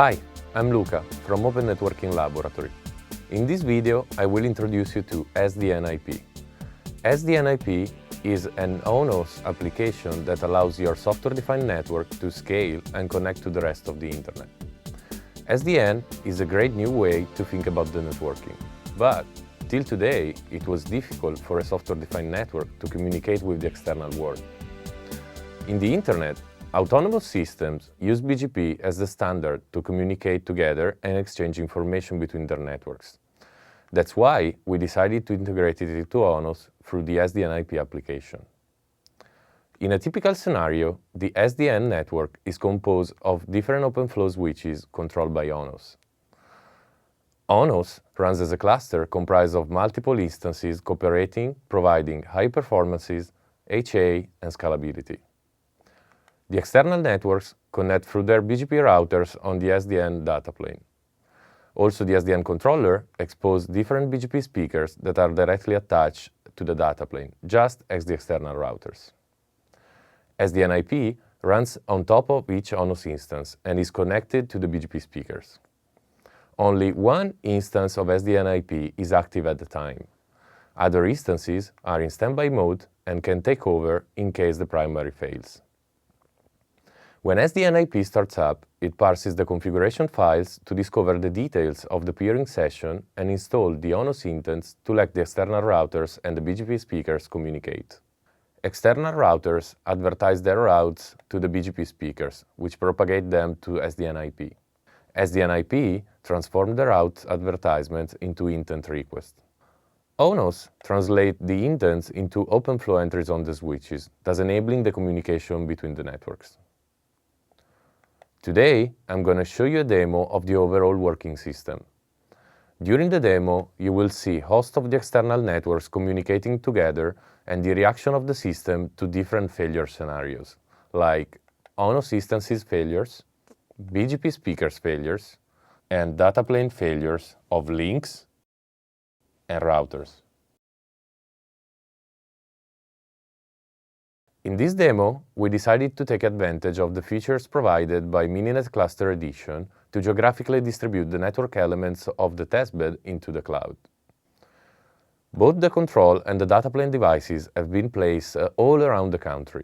Hi, I'm Luca from Open Networking Laboratory. In this video, I will introduce you to SDN IP. SDN IP is an ONOS application that allows your software-defined network to scale and connect to the rest of the internet. SDN is a great new way to think about the networking, but till today, it was difficult for a software-defined network to communicate with the external world. In the internet, autonomous systems use BGP as the standard to communicate together and exchange information between their networks. That's why we decided to integrate it into ONOS through the SDN IP application. In a typical scenario, the SDN network is composed of different OpenFlow switches controlled by ONOS. ONOS runs as a cluster comprised of multiple instances cooperating, providing high performances, HA, and scalability. The external networks connect through their BGP routers on the SDN data plane. Also, the SDN controller exposes different BGP speakers that are directly attached to the data plane, just as the external routers. SDN IP runs on top of each ONOS instance and is connected to the BGP speakers. Only one instance of SDN IP is active at the time. Other instances are in standby mode and can take over in case the primary fails. When SDN IP starts up, it parses the configuration files to discover the details of the peering session and install the ONOS instance to let the external routers and the BGP speakers communicate. External routers advertise their routes to the BGP speakers, which propagate them to SDN IP. SDN IP transforms the route advertisements into intent requests. ONOS translates the intents into OpenFlow entries on the switches, thus enabling the communication between the networks. Today, I'm going to show you a demo of the overall working system. During the demo, you will see hosts of the external networks communicating together and the reaction of the system to different failure scenarios, like ONOS instances failures, BGP speakers failures, and data plane failures of links and routers. In this demo, we decided to take advantage of the features provided by Mininet Cluster Edition to geographically distribute the network elements of the testbed into the cloud. Both the control and the data plane devices have been placed all around the country.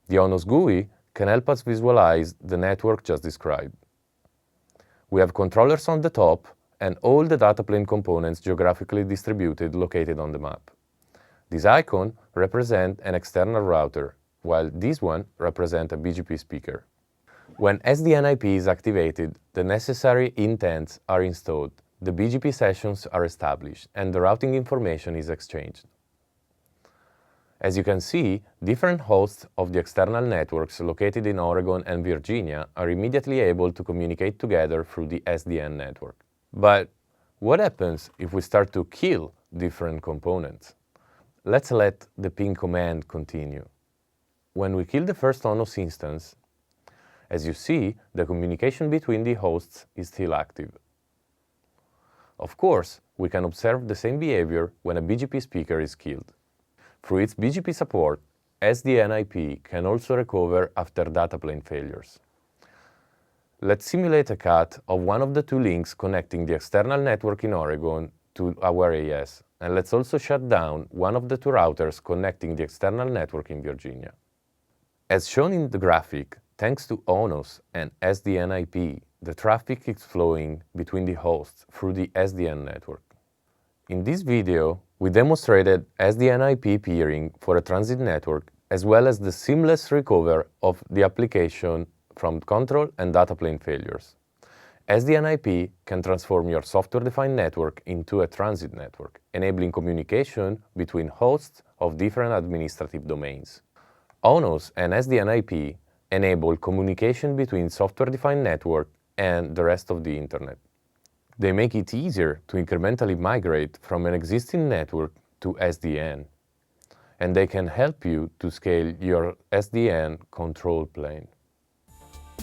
The ONOS GUI can help us visualize the network just described. We have controllers on the top and all the data plane components geographically distributed located on the map. This icon represents an external router, while this one represents a BGP speaker. When SDN IP is activated, the necessary intents are installed, the BGP sessions are established, and the routing information is exchanged. As you can see, different hosts of the external networks located in Oregon and Virginia are immediately able to communicate together through the SDN network. But what happens if we start to kill different components? Let's let the ping command continue. When we kill the first ONOS instance, as you see, the communication between the hosts is still active. Of course, we can observe the same behavior when a BGP speaker is killed. Through its BGP support, SDN IP can also recover after data plane failures. Let's simulate a cut of one of the two links connecting the external network in Oregon to our AS, and let's also shut down one of the two routers connecting the external network in Virginia. As shown in the graphic, thanks to ONOS and SDN IP, the traffic is flowing between the hosts through the SDN network. In this video, we demonstrated SDN IP peering for a transit network, as well as the seamless recovery of the application from control and data plane failures. SDN IP can transform your software-defined network into a transit network, enabling communication between hosts of different administrative domains. ONOS and SDN IP enable communication between software-defined network and the rest of the internet. They make it easier to incrementally migrate from an existing network to SDN, and they can help you to scale your SDN control plane.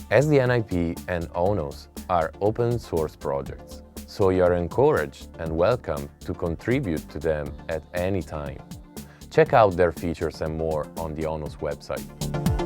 SDN IP and ONOS are open source projects, so you are encouraged and welcome to contribute to them at any time. Check out their features and more on the ONOS website.